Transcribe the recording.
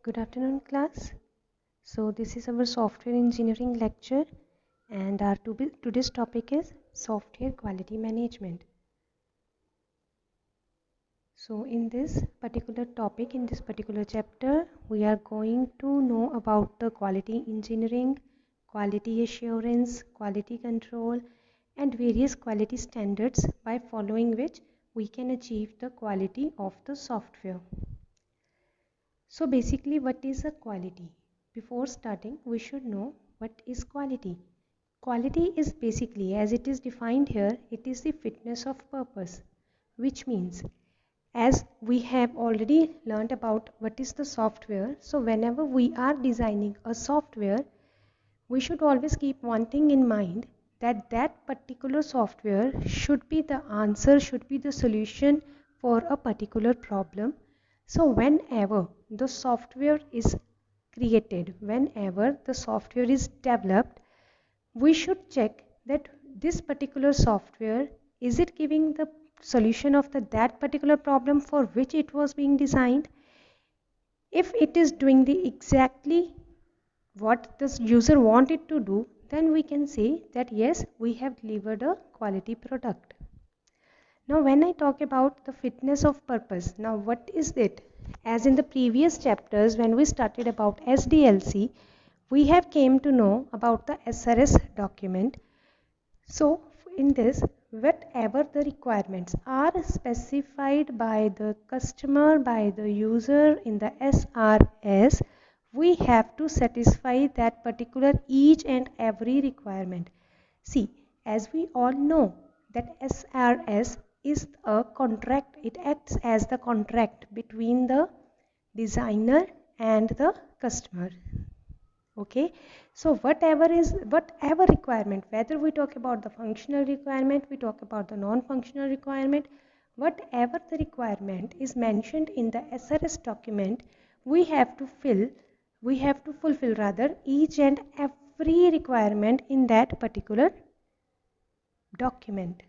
Good afternoon, class. So, this is our software engineering lecture, and our today's topic is software quality management. So, in this particular topic, in this particular chapter, we are going to know about the quality engineering, quality assurance, quality control, and various quality standards by following which we can achieve the quality of the software. So basically, what is a quality? Before starting, we should know what is quality. Quality is basically, as it is defined here, it is the fitness of purpose, which means, as we have already learned about what is the software, so whenever we are designing a software, we should always keep one thing in mind, that that particular software should be the answer, should be the solution for a particular problem. So whenever the software is created, whenever the software is developed, we should check that this particular software, is it giving the solution of that particular problem for which it was being designed. If it is doing the exactly what the user wanted to do, then we can say that yes, we have delivered a quality product. Now when I talk about the fitness of purpose, now what is it? As in the previous chapters when we started about SDLC, we have came to know about the SRS document. So in this, whatever the requirements are specified by the customer, by the user in the SRS, we have to satisfy that particular each and every requirement. See, as we all know that SRS is a contract, it acts as the contract between the designer and the customer. Okay, so whatever requirement, whether we talk about the functional requirement, we talk about the non-functional requirement, whatever the requirement is mentioned in the SRS document, we have to fulfill rather each and every requirement in that particular document.